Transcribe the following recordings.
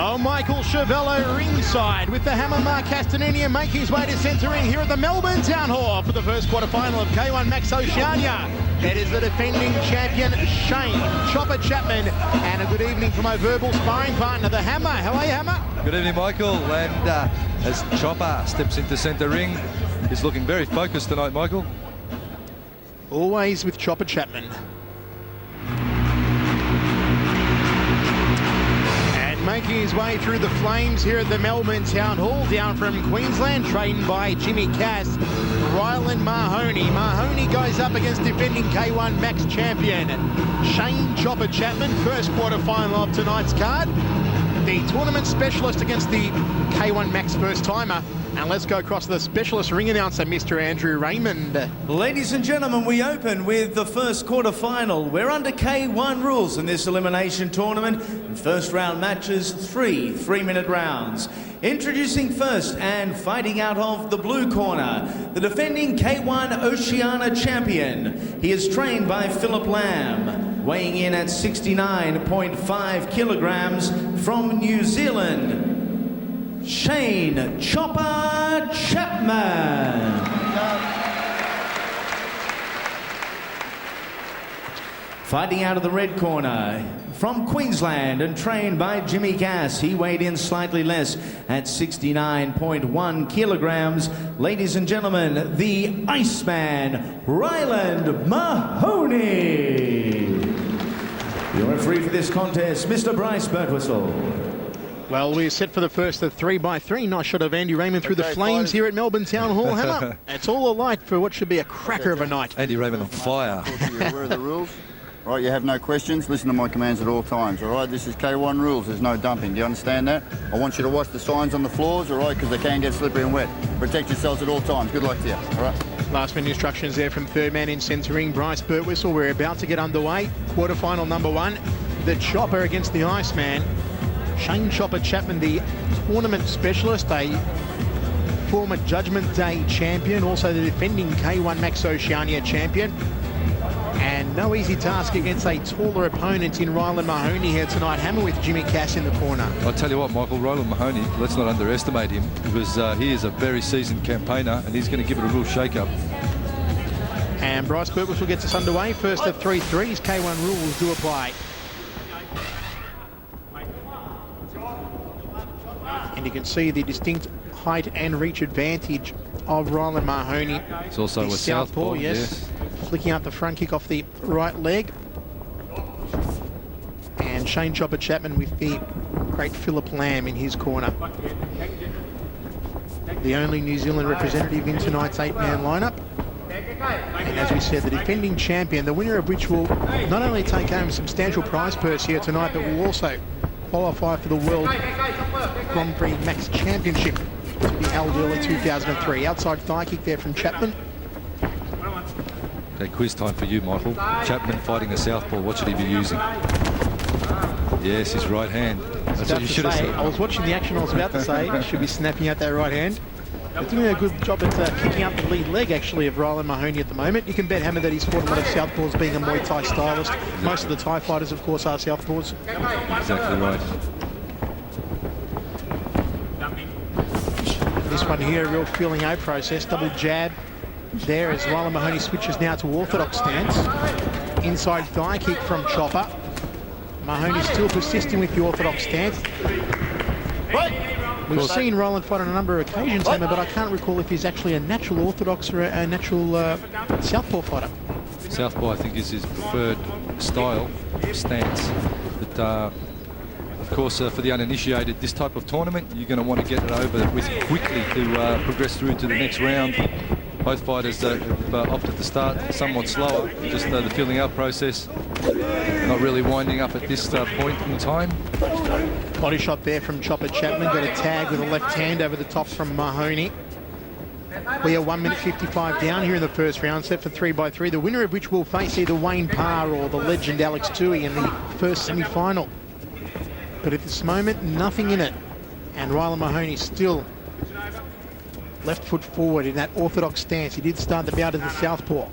Oh, Michael Chevello ringside with the hammer. Mark Castanini making his way to centre ring here at the Melbourne Town Hall for the first quarter-final of K1 Max Oceania. It is the defending champion, Shane Chopper Chapman, and a good evening from my verbal sparring partner, the Hammer. How are you, Hammer? Good evening, Michael. And as Chopper steps into centre ring, he's looking very focused tonight, Michael. Always with Chopper Chapman. Making his way through the flames here at the Melbourne Town Hall, down from Queensland, trained by Jimmy Cass, Ryland Mahoney. Mahoney goes up against defending K1 Max champion Shane Chopper Chapman, first quarter-final of tonight's card. The tournament specialist against the K1 Max first-timer. And let's go across to the specialist ring announcer, Mr. Andrew Raymond. Ladies and gentlemen, we open with the first quarter-final. We're under K1 rules in this elimination tournament. And first round matches, three-minute rounds. Introducing first and fighting out of the blue corner, the defending K1 Oceania champion. He is trained by Philip Lamb, weighing in at 69.5 kilograms from New Zealand, Shane Chopper Chapman. Fighting out of the red corner, from Queensland and trained by Jimmy Cass. He weighed in slightly less at 69.1 kilograms. Ladies and gentlemen, the Iceman, Ryland Mahoney. Your referee for this contest, Mr. Bryce Birtwistle. Well, we're set for the first of 3x3. Nice shot of Andy Raymond through the flames here at Melbourne Town Hall. Hammer, it's all alight for what should be a cracker of a night. Andy Raymond on fire. You're aware of the rules. All right, you have no questions. Listen to my commands at all times, all right? This is K1 rules. There's no dumping. Do you understand that? I want you to watch the signs on the floors, all right, because they can get slippery and wet. Protect yourselves at all times. Good luck to you, all right? Last minute instructions there from third man in centre ring, Bryce Birtwistle. We're about to get underway. Quarterfinal number one, the Chopper against the Iceman. Shane Chopper Chapman, the tournament specialist, a former Judgment Day champion, also the defending K1 Max Oceania champion. And no easy task against a taller opponent in Ryland Mahoney here tonight. Hammer with Jimmy Cass in the corner. I'll tell you what, Michael, Ryland Mahoney, let's not underestimate him, because he is a very seasoned campaigner and he's going to give it a real shake-up. And Bryce Birtwistle gets us underway. First of 3-3s, K1 rules do apply. And you can see the distinct height and reach advantage of Ryland Mahoney. It's also a southpaw, yes. Flicking out the front kick off the right leg. And Shane Chopper Chapman with the great Philip Lamb in his corner. The only New Zealand representative in tonight's 8-man lineup. And as we said, the defending champion, the winner of which will not only take home a substantial prize purse here tonight, but will also qualify for the World Grand Prix Max Championship to be held early 2003. Outside thigh kick there from Chapman. Okay, quiz time for you, Michael. Chapman fighting a southpaw, what should he be using? Yes, his right hand. That's what you should have said. I was watching the action, I was about to say, he should be snapping out that right hand. They're doing a good job at kicking out the lead leg, actually, of Ryland Mahoney at the moment. You can bet, Hammer, that he's fought a lot of southpaws, being a Muay Thai stylist. Most of the Thai fighters, of course, are southpaws. Exactly right. This one here, a real feeling out process. Double jab there as Ryland Mahoney switches now to orthodox stance. Inside thigh kick from Chopper. Mahoney still persisting with the orthodox stance. We've seen Ryland fight on a number of occasions, Hammer, but I can't recall if he's actually a natural orthodox or a natural southpaw fighter. Southpaw, I think, is his preferred style, stance. But of course, for the uninitiated, this type of tournament, you're going to want to get it over with quickly to progress through to the next round. Both fighters have opted to start somewhat slower, just the feeling out process, not really winding up at this point in time. Body shot there from Chopper Chapman, got a tag with a left hand over the top from Mahoney. We are 1 minute 55 down here in the first round, set for 3x3, the winner of which will face either Wayne Parr or the legend Alex Toohey in the first semi-final. But at this moment, nothing in it. And Ryland Mahoney still left foot forward in that orthodox stance. He did start the bout as a southpaw.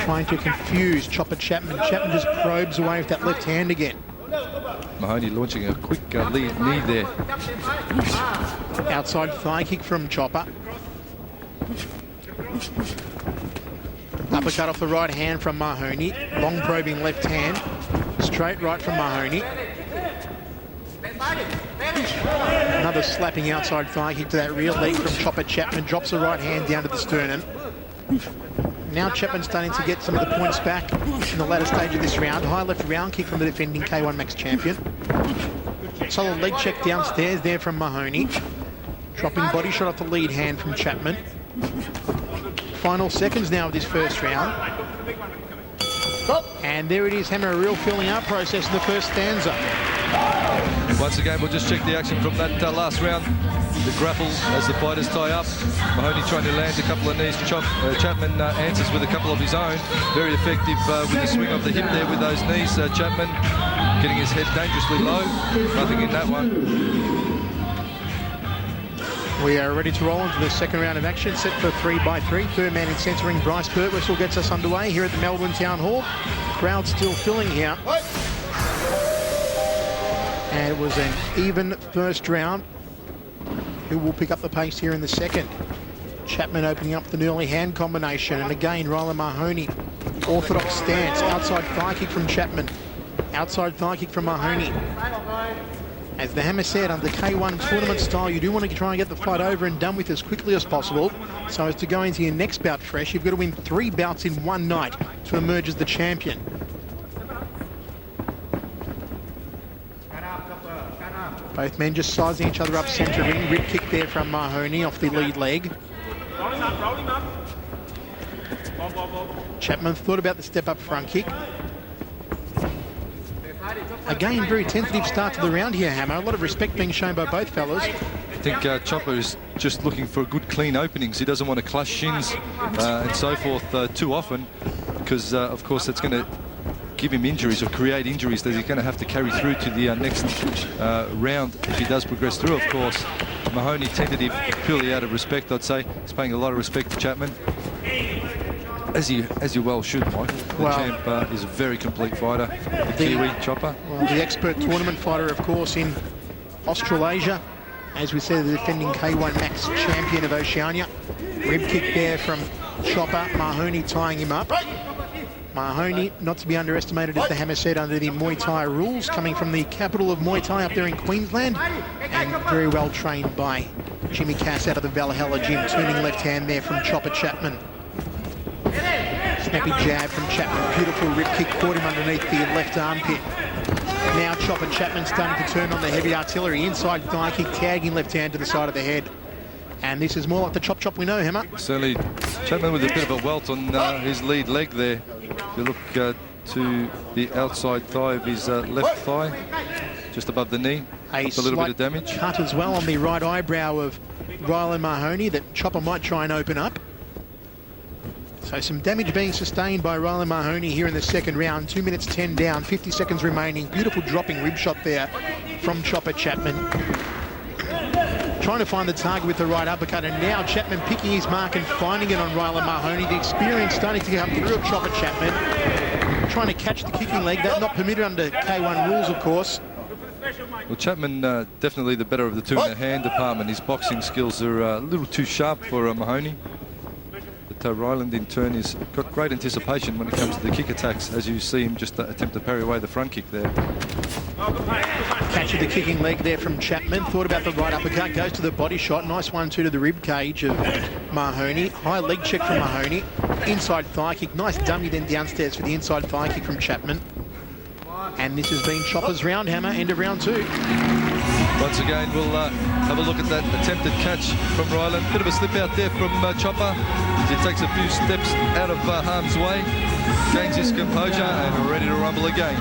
Trying to confuse Chopper Chapman. Chapman just probes away with that left hand again. Mahoney launching a quick lead knee there. Outside thigh kick from Chopper. Uppercut off the right hand from Mahoney. Long probing left hand. Straight right from Mahoney. Another slapping outside thigh kick to that rear leg from Chopper. Chapman drops the right hand down to the sternum. Now Chapman starting to get some of the points back in the latter stage of this round. High left round kick from the defending K1 Max champion. Solid leg check downstairs there from Mahoney. Dropping body shot off the lead hand from Chapman. Final seconds now of this first round. And there it is, Hammer, a real filling out process in the first stanza. And once again, we'll just check the action from that last round. The grapple as the fighters tie up. Mahoney trying to land a couple of knees. Chapman answers with a couple of his own. Very effective with the swing of the hip there with those knees. Chapman getting his head dangerously low. Nothing in that one. We are ready to roll into the second round of action, set for 3x3. Third man in centering, Bryce Birtwhistle gets us underway here at the Melbourne Town Hall. Crowd still filling here. And it was an even first round. Who will pick up the pace here in the second? Chapman opening up the early hand combination. And again, Ryland Mahoney. Orthodox stance. Outside thigh kick from Chapman. Outside thigh kick from Mahoney. As the Hammer said, under K1 tournament style, you do want to try and get the fight over and done with as quickly as possible. So as to go into your next bout fresh, you've got to win 3 bouts in one night to emerge as the champion. Both men just sizing each other up centre ring. Rib kick there from Mahoney off the lead leg. Chapman thought about the step-up front kick. Again, very tentative start to the round here, Hammer. A lot of respect being shown by both fellas. I think Chopper is just looking for good, clean openings. He doesn't want to clash shins and so forth too often because, of course, that's going to give him injuries or create injuries that he's going to have to carry through to the next round if he does progress through, of course. Mahoney tentative purely out of respect, I'd say. He's paying a lot of respect to Chapman. As you well should, Mike. The champ is a very complete fighter. The Kiwi Chopper. Well, the expert tournament fighter, of course, in Australasia. As we said, the defending K1 Max champion of Oceania. Rib kick there from Chopper. Mahoney tying him up. Mahoney, not to be underestimated, as the Hammer said, under the Muay Thai rules, coming from the capital of Muay Thai up there in Queensland, and very well trained by Jimmy Cass out of the Valhalla gym. Turning left hand there from Chopper Chapman. Snappy jab from Chapman. Beautiful rib kick, caught him underneath the left armpit. Now Chopper Chapman starting to turn on the heavy artillery. Inside thigh kick, tagging left hand to the side of the head. And this is more like the chop we know, Hammer. Certainly, Chapman with a bit of a welt on his lead leg there. If you look to the outside thigh of his left thigh, just above the knee, a little bit of damage. Cut as well on the right eyebrow of Ryland Mahoney that Chopper might try and open up. So some damage being sustained by Ryland Mahoney here in the second round. 2 minutes 10 down, 50 seconds remaining. Beautiful dropping rib shot there from Chopper Chapman. Trying to find the target with the right uppercut, and now Chapman picking his mark and finding it on Ryland Mahoney. The experience starting to come through of Chopper Chapman. Trying to catch the kicking leg. That's not permitted under K1 rules, of course. Well, Chapman definitely the better of the two in the hand department. His boxing skills are a little too sharp for Mahoney. But Ryland, in turn, has got great anticipation when it comes to the kick attacks, as you see him just attempt to parry away the front kick there. Catch of the kicking leg there from Chapman. Thought about the right uppercut, goes to the body shot. Nice 1-2 to the rib cage of Mahoney. High leg check from Mahoney. Inside thigh kick. Nice dummy then downstairs for the inside thigh kick from Chapman. And this has been Chopper's round, Hammer. End of round 2. Once again, we'll have a look at that attempted catch from Ryland. Bit of a slip out there from Chopper. He takes a few steps out of harm's way, gains his composure, and we're ready to rumble again.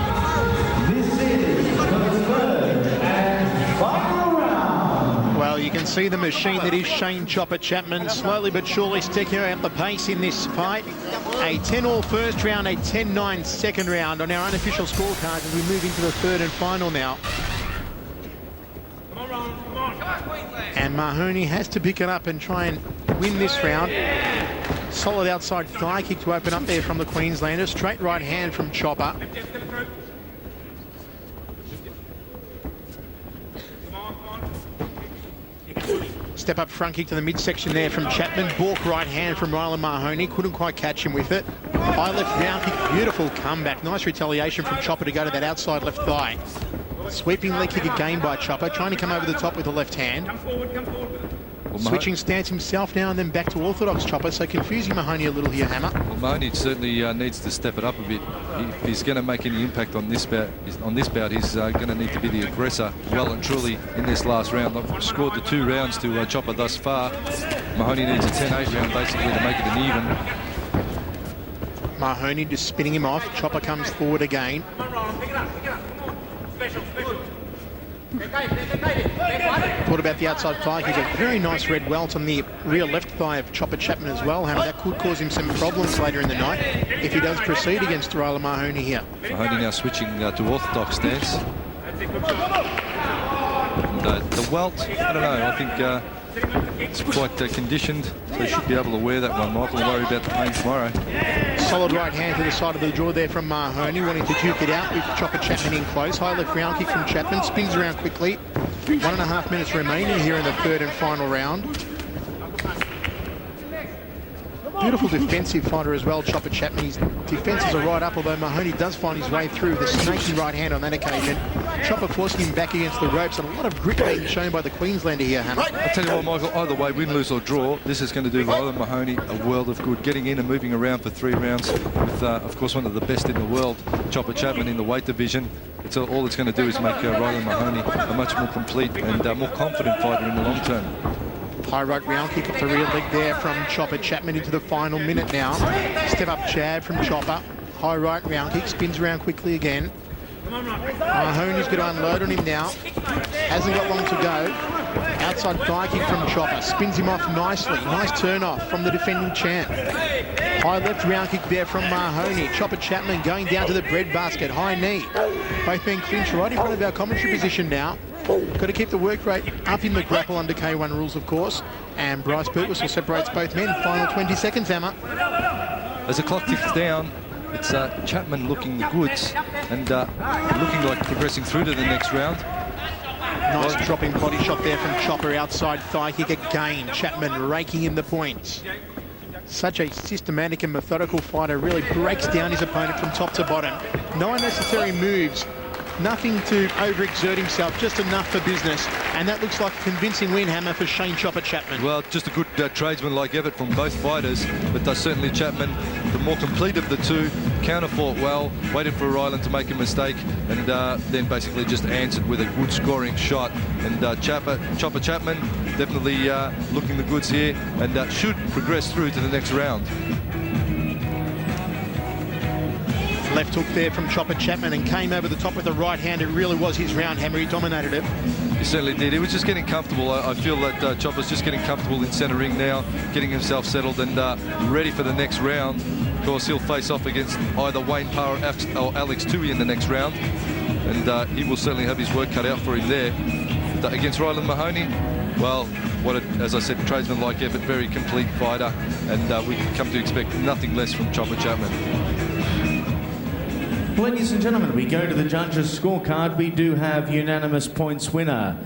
This is the third and final round. Well, you can see the machine that is Shane Chopper Chapman slowly but surely sticking out the pace in this fight. A 10-all first round, a 10-9 second round on our unofficial scorecard as we move into the third and final now. And Mahoney has to pick it up and try and win this round. Solid outside thigh kick to open up there from the Queenslander. Straight right hand from Chopper. Step up front kick to the midsection there from Chapman. Balk right hand from Ryland Mahoney. Couldn't quite catch him with it. High left round kick. Beautiful comeback. Nice retaliation from Chopper to go to that outside left thigh. Sweeping leg kick again by Chopper. Trying to come over the top with the left hand. Well, Switching stance himself now and then back to orthodox Chopper. So confusing Mahoney a little here, Hammer. Well, Mahoney certainly needs to step it up a bit. If he's going to make any impact on this bout, he's going to need to be the aggressor well and truly in this last round. I've scored the 2 rounds to Chopper thus far. Mahoney needs a 10-8 round basically to make it an even. Mahoney just spinning him off. Chopper comes forward again. Thought about the outside thigh. He's a very nice red welt on the rear left thigh of Chopper Chapman as well. Hammer, that could cause him some problems later in the night if he does proceed against Ryland Mahoney here. Mahoney now switching to orthodox stance. And, the welt, I don't know, I think it's quite conditioned, so he should be able to wear that one. Michael will worry about the pain tomorrow. Solid right hand to the side of the jaw there from Mahoney, wanting to duke it out with Chopper Chapman in close. High left round kick from Chapman, spins around quickly. 1.5 minutes remaining here in the third and final round. Beautiful defensive fighter as well, Chopper Chapman. His defences are right up, although Mahoney does find his way through the snaky right hand on that occasion. Chopper forcing him back against the ropes, and a lot of grit being shown by the Queenslander here, Hammer. I'll tell you what, Michael, either way, win, lose or draw, this is going to do Ryland Mahoney a world of good. Getting in and moving around for 3 rounds with, of course, one of the best in the world, Chopper Chapman in the weight division. All it's going to do is make Ryland Mahoney a much more complete and more confident fighter in the long term. High right round kick off the rear leg there from Chopper Chapman into the final minute now. Step up jab from Chopper. High right round kick, spins around quickly again. Mahoney's going to unload on him now. Hasn't got long to go. Outside thigh kick from Chopper. Spins him off nicely. Nice turn off from the defending champ. High left round kick there from Mahoney. Chopper Chapman going down to the breadbasket. High knee. Both being clinched right in front of our commentary position now. Got to keep the work rate up in the grapple under K1 rules, of course. And Bryce Purtwhistle separates both men. Final 20 seconds, Hammer. As the clock ticks down, it's Chapman looking the goods and looking like progressing through to the next round. Nice dropping body shot there from Chopper. Outside thigh kick again. Chapman raking in the points. Such a systematic and methodical fighter. Really breaks down his opponent from top to bottom. No unnecessary moves. Nothing to overexert himself, just enough for business. And that looks like a convincing win, Hammer, for Shane Chopper Chapman. Well, just a good tradesman-like effort from both fighters, but certainly Chapman, the more complete of the two, counter-fought well, waited for Ryland to make a mistake, and then basically just answered with a good scoring shot. And Chopper Chapman definitely looking the goods here, and should progress through to the next round. Left hook there from Chopper Chapman and came over the top with the right hand. It really was his round, Hammer. He dominated it. He certainly did. He was just getting comfortable. I feel that Chopper's just getting comfortable in centre ring now, getting himself settled and ready for the next round. Of course, he'll face off against either Wayne Parr or Alex Toohey in the next round. And he will certainly have his work cut out for him there. But against Ryland Mahoney, well, as I said, tradesman-like effort, very complete fighter. And we can come to expect nothing less from Chopper Chapman. Ladies and gentlemen, we go to the judges' scorecard. We do have unanimous points winner.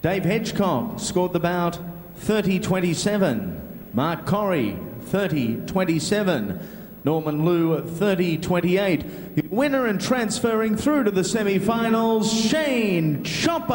Dave Hedgecock scored the bout 30-27. Mark Corrie 30-27. Norman Liu 30-28. The winner and transferring through to the semi-finals, Shane Chopper